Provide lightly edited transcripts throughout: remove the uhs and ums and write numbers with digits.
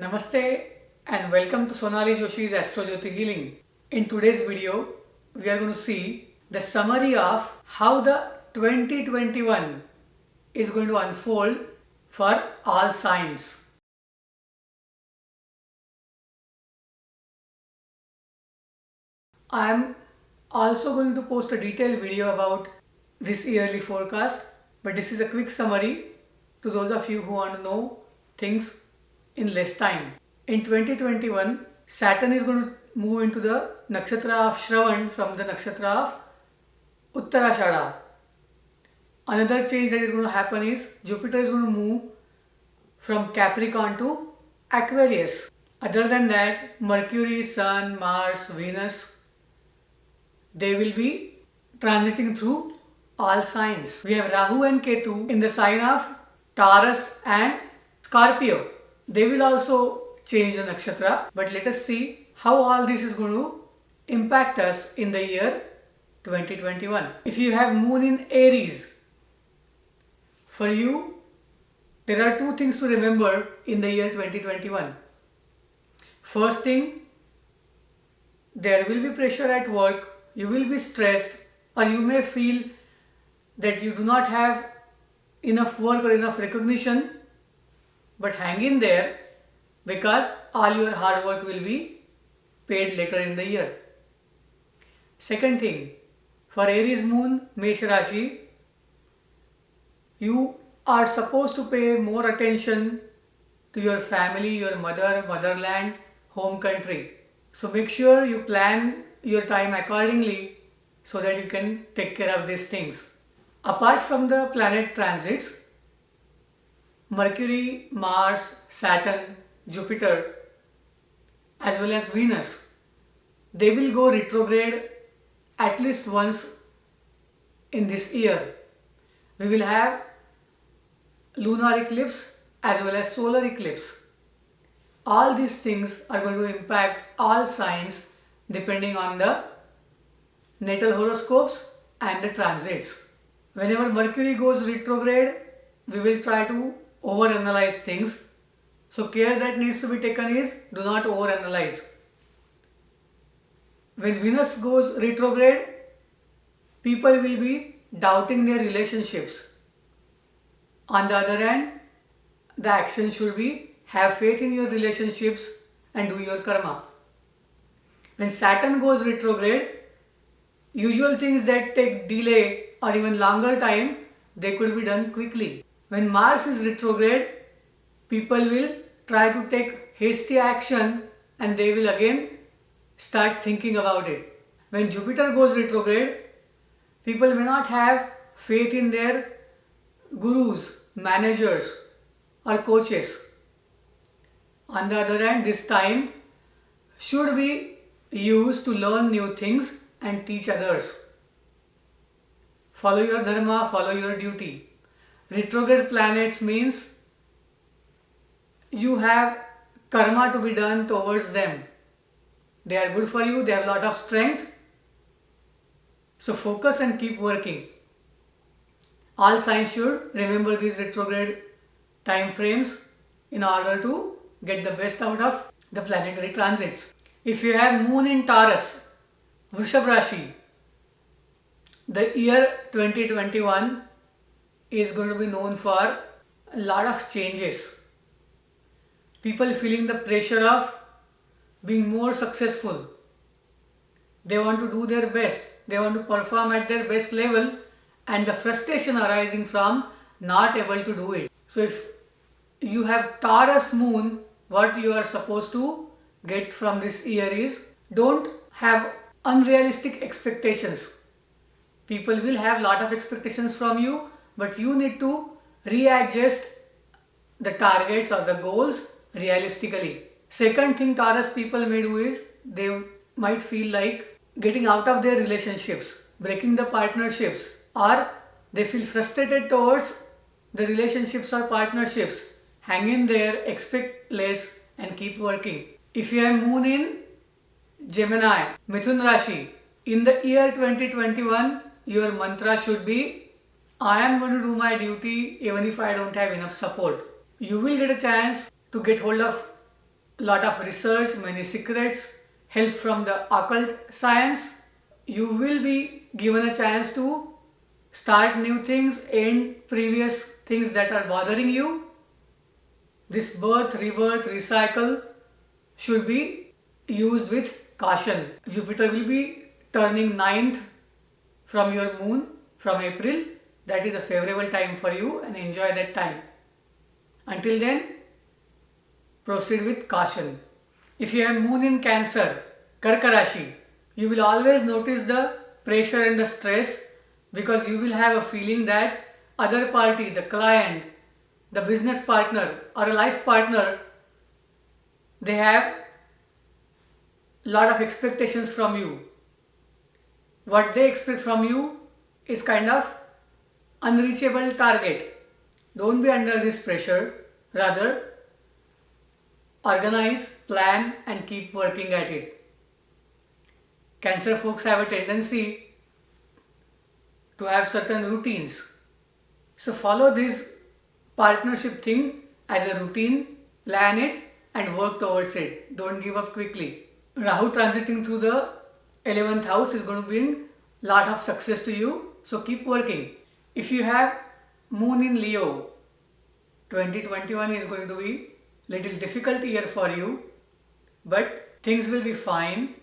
Namaste and welcome to Sonali Joshi's Astrojyoti Healing. In today's video, we are going to see the summary of how the 2021 is going to unfold for all signs. I am also going to post a detailed video about this yearly forecast, but this is a quick summary to those of you who want to know things in less time. In 2021, Saturn is going to move into the nakshatra of Shravan from the nakshatra of Uttarashada. Another change that is going to happen is Jupiter is going to move from Capricorn to Aquarius. Other than that, Mercury, Sun, Mars, Venus, they will be transiting through all signs. We have Rahu and Ketu in the sign of Taurus and Scorpio. They will also change the nakshatra, but let us see how all this is going to impact us in the year 2021. If you have moon in Aries, for you, there are two things to remember in the year 2021. First thing, there will be pressure at work, you will be stressed, or you may feel that you do not have enough work or enough recognition, but hang in there because all your hard work will be paid later in the year. Second thing, for Aries moon, Mesh Rashi, you are supposed to pay more attention to your family, your mother, motherland, home country. So make sure you plan your time accordingly so that you can take care of these things. Apart from the planet transits, Mercury, Mars, Saturn, Jupiter, as well as Venus, they will go retrograde at least once in this year. We will have lunar eclipse as well as solar eclipse. All these things are going to impact all signs depending on the natal horoscopes and the transits. Whenever Mercury goes retrograde, we will try to overanalyze things. So care that needs to be taken is do not overanalyze. When Venus goes retrograde, people will be doubting their relationships. On the other hand, the action should be have faith in your relationships and do your karma. When Saturn goes retrograde, usual things that take delay or even longer time, they could be done quickly. When Mars is retrograde, people will try to take hasty action and they will again start thinking about it. When Jupiter goes retrograde, people may not have faith in their gurus, managers or coaches. On the other hand, this time should be used to learn new things and teach others. Follow your dharma, follow your duty. Retrograde planets means you have karma to be done towards them. They are good for you, they have a lot of strength. So focus and keep working. All signs should remember these retrograde time frames in order to get the best out of the planetary transits. If you have moon in Taurus, Vrishab Rashi, the year 2021 is going to be known for a lot of changes. People feeling the pressure of being more successful. They want to do their best. They want to perform at their best level and the frustration arising from not able to do it. So if you have Taurus moon, what you are supposed to get from this year is don't have unrealistic expectations. People will have lot of expectations from you, but you need to readjust the targets or the goals realistically. Second thing Taurus people may do is they might feel like getting out of their relationships, breaking the partnerships, or they feel frustrated towards the relationships or partnerships. Hang in there, expect less and keep working. If you have moon in Gemini, Mithun Rashi, in the year 2021, your mantra should be, I am going to do my duty even if I don't have enough support. You will get a chance to get hold of lot of research, many secrets, help from the occult science. You will be given a chance to start new things, end previous things that are bothering you. This birth, rebirth, recycle should be used with caution. Jupiter will be turning ninth from your moon from April. That is a favorable time for you and enjoy that time. Until then, proceed with caution. If you have moon in Cancer, Karka Rashi, you will always notice the pressure and the stress because you will have a feeling that other party, the client, the business partner or a life partner, they have lot of expectations from you. What they expect from you is kind of unreachable target. Don't be under this pressure. Rather, organize, plan and keep working at it. Cancer folks have a tendency to have certain routines. So follow this partnership thing as a routine, plan it and work towards it. Don't give up quickly. Rahu transiting through the 11th house is going to bring lot of success to you. So keep working. If you have moon in Leo, 2021 is going to be little difficult year for you, but things will be fine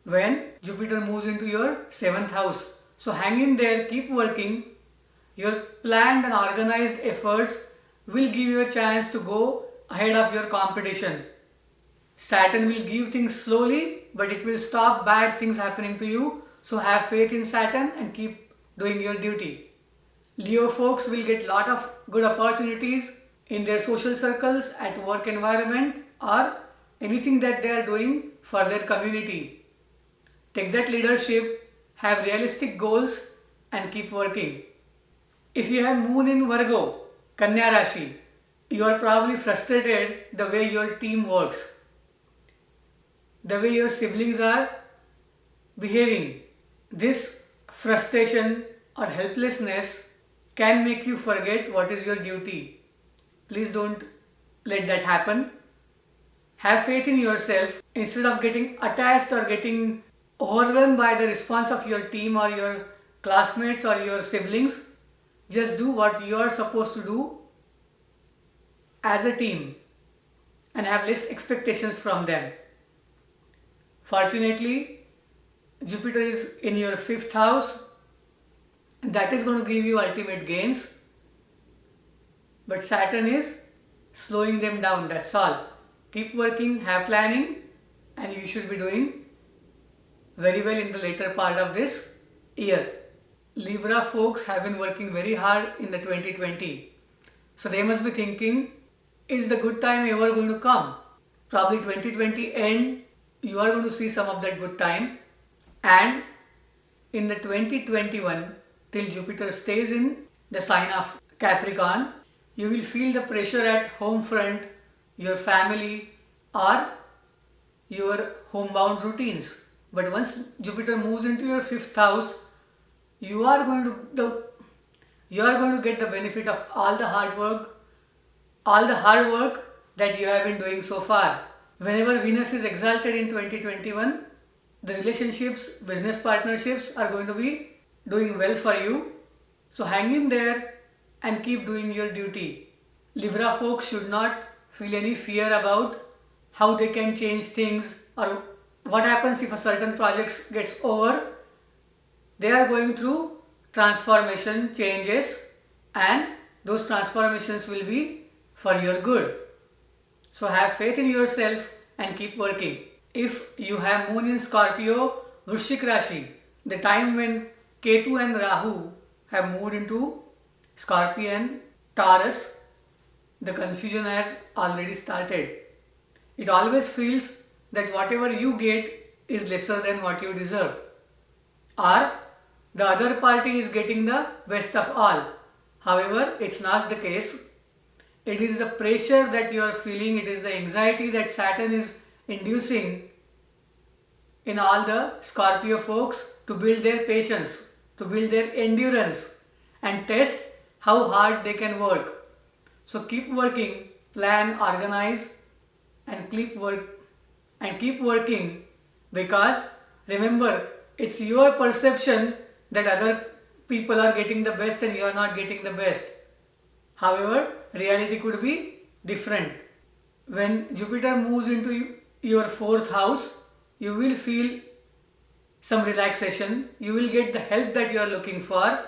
when Jupiter moves into your 7th house. So hang in there, keep working. Your planned and organized efforts will give you a chance to go ahead of your competition. Saturn will give things slowly, but it will stop bad things happening to you. So have faith in Saturn and keep doing your duty. Leo folks will get lot of good opportunities in their social circles, at work environment or anything that they are doing for their community. Take that leadership, have realistic goals and keep working. If you have moon in Virgo, Kanya Rashi, you are probably frustrated the way your team works, the way your siblings are behaving. This frustration or helplessness can make you forget what is your duty. Please don't let that happen. Have faith in yourself. Instead of getting attached or getting overwhelmed by the response of your team or your classmates or your siblings, just do what you are supposed to do as a team and have less expectations from them. Fortunately, Jupiter is in your 5th house. That is going to give you ultimate gains. But Saturn is slowing them down, that's all. Keep working, have planning and you should be doing very well in the later part of this year. Libra folks have been working very hard in the 2020. So they must be thinking, is the good time ever going to come? Probably 2020 end, you are going to see some of that good time. And in the 2021, till Jupiter stays in the sign of Capricorn, you will feel the pressure at home front, your family or your homebound routines. But once Jupiter moves into your 5th house, you are going to get the benefit of all the hard work that you have been doing so far. Whenever Venus is exalted in 2021, the relationships, business partnerships are going to be doing well for you. So hang in there and keep doing your duty. Libra folks should not feel any fear about how they can change things or what happens if a certain project gets over. They are going through transformation, changes, and those transformations will be for your good. So have faith in yourself and keep working. If you have moon in Scorpio, Vrishik Rashi, the time when Ketu and Rahu have moved into Scorpio and Taurus, the confusion has already started. It always feels that whatever you get is lesser than what you deserve, or the other party is getting the best of all. However, it's not the case. It is the pressure that you are feeling, it is the anxiety that Saturn is inducing in all the Scorpio folks to build their patience, to build their endurance and test how hard they can work. So keep working, plan, organize and keep working, because remember, it's your perception that other people are getting the best and you are not getting the best. However, reality could be different. When Jupiter moves into your fourth house, you will feel some relaxation, you will get the help that you are looking for,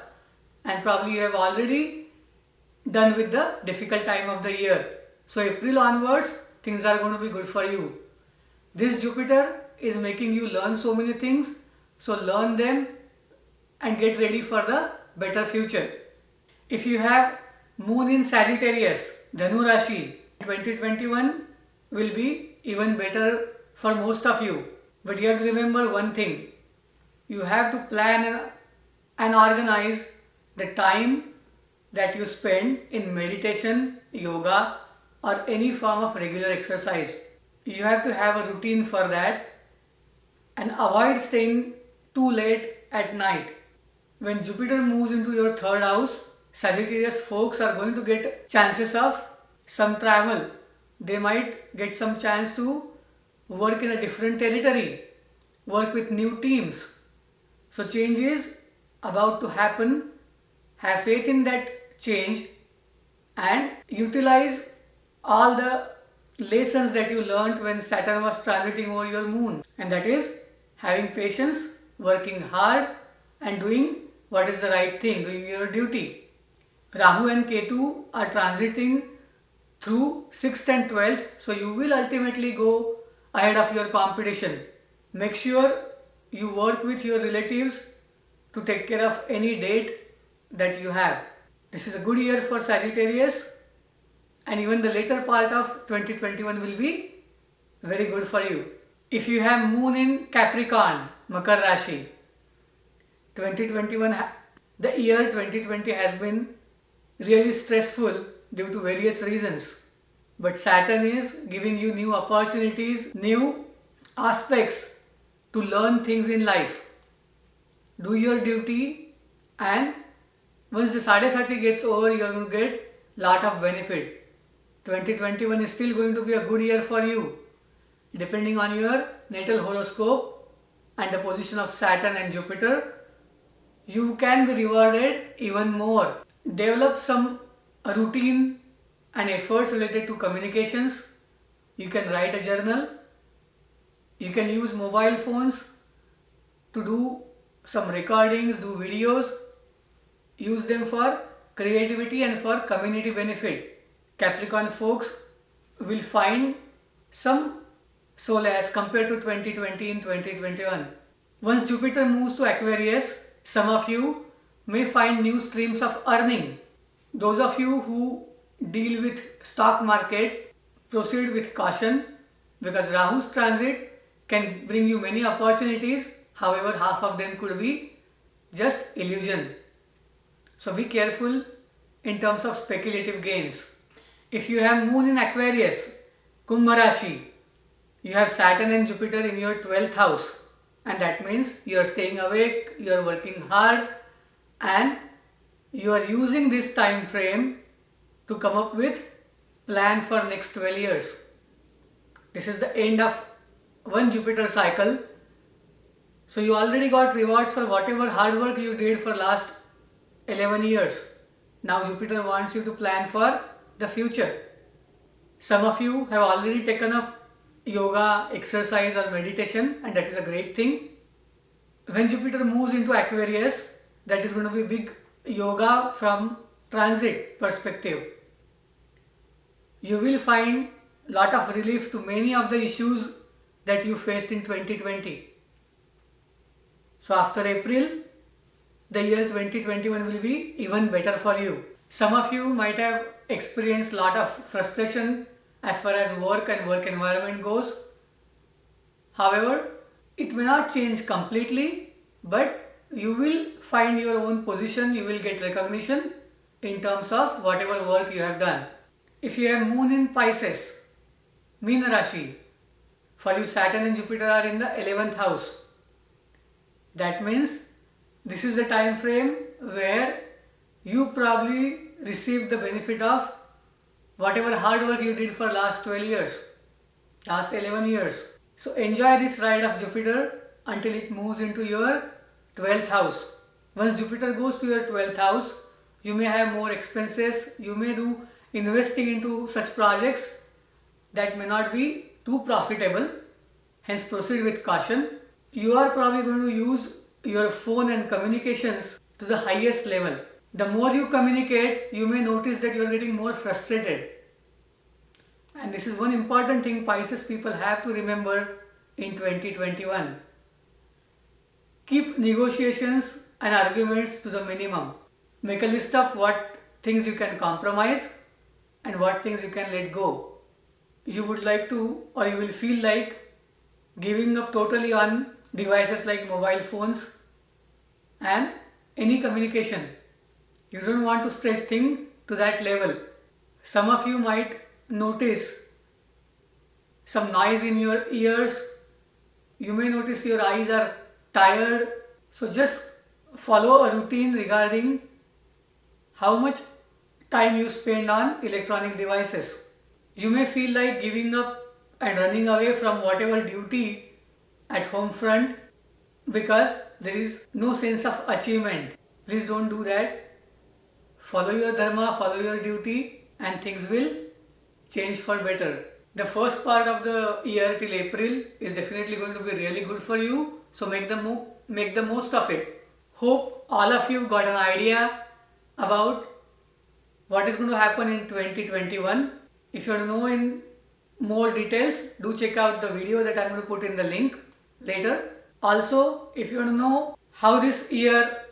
and probably you have already done with the difficult time of the year. So April onwards, things are going to be good for you. This Jupiter is making you learn so many things, so learn them and get ready for the better future. If you have Moon in Sagittarius, Dhanu Rashi, 2021 will be even better for most of you. But you have to remember one thing. You have to plan and organize the time that you spend in meditation, yoga, or any form of regular exercise. You have to have a routine for that and avoid staying too late at night. When Jupiter moves into your third house, Sagittarius folks are going to get chances of some travel. They might get some chance to work in a different territory, work with new teams. So change is about to happen. Have faith in that change and utilize all the lessons that you learned when Saturn was transiting over your moon. And that is having patience, working hard and doing what is the right thing, doing your duty. Rahu and Ketu are transiting through 6th and 12th, so you will ultimately go ahead of your competition. Make sure you work with your relatives to take care of any date that you have. This is a good year for Sagittarius, and even the later part of 2021 will be very good for you. If you have Moon in Capricorn, Makar Rashi, 2021, the year 2020 has been really stressful due to various reasons. But Saturn is giving you new opportunities, new aspects to learn things in life. Do your duty, and once the Sadesati gets over, you are going to get lot of benefit. 2021 is still going to be a good year for you. Depending on your natal horoscope and the position of Saturn and Jupiter, you can be rewarded even more. Develop some routine and efforts related to communications. You can write a journal. You can use mobile phones to do some recordings, do videos. Use them for creativity and for community benefit. Capricorn folks will find some solace compared to 2020 and 2021. Once Jupiter moves to Aquarius, some of you may find new streams of earning. Those of you who deal with stock market, proceed with caution, because Rahu's transit can bring you many opportunities. However, half of them could be just illusion. So be careful in terms of speculative gains. If you have Moon in Aquarius, Kumbha Rashi, you have Saturn and Jupiter in your 12th house, and that means you are staying awake, you are working hard, and you are using this time frame to come up with plan for next 12 years. This is the end of one Jupiter cycle. So you already got rewards for whatever hard work you did for last 11 years. Now Jupiter wants you to plan for the future. Some of you have already taken up yoga, exercise or meditation, and that is a great thing. When Jupiter moves into Aquarius, that is going to be big yoga from transit perspective. You will find lot of relief to many of the issues that you faced in 2020. So after April, the year 2021 will be even better for you. Some of you might have experienced lot of frustration as far as work and work environment goes. However, it may not change completely, but you will find your own position, you will get recognition in terms of whatever work you have done. If you have Moon in Pisces, Meena Rashi, for you Saturn and Jupiter are in the 11th house. That means this is the time frame where you probably received the benefit of whatever hard work you did for last 12 years. last 11 years. So enjoy this ride of Jupiter until it moves into your 12th house. Once Jupiter goes to your 12th house, you may have more expenses, you may do investing into such projects that may not be too profitable, hence proceed with caution. You are probably going to use your phone and communications to the highest level. The more you communicate, you may notice that you are getting more frustrated. And this is one important thing Pisces people have to remember in 2021. Keep negotiations and arguments to the minimum. Make a list of what things you can compromise and what things you can let go. You would like to, or you will feel like giving up totally on devices like mobile phones and any communication. You don't want to stretch things to that level. Some of you might notice some noise in your ears. You may notice your eyes are tired. So just follow a routine regarding how much time you spend on electronic devices. You may feel like giving up and running away from whatever duty at home front because there is no sense of achievement. Please don't do that. Follow your dharma, follow your duty, and things will change for better. The first part of the year till April is definitely going to be really good for you. So make the most of it. Hope all of you got an idea about what is going to happen in 2021. If you want to know in more details, do check out the video that I'm going to put in the link later. Also, if you want to know how this year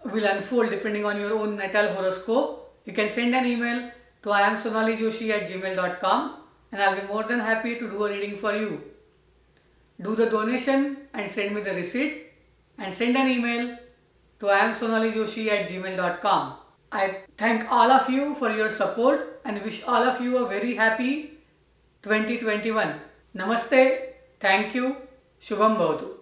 will unfold depending on your own natal horoscope, you can send an email to iamsonalijoshi@gmail.com and I'll be more than happy to do a reading for you. Do the donation and send me the receipt and send an email to iamsonalijoshi@gmail.com. I thank all of you for your support and wish all of you a very happy 2021. Namaste. Thank you. Shubham Bhavatu.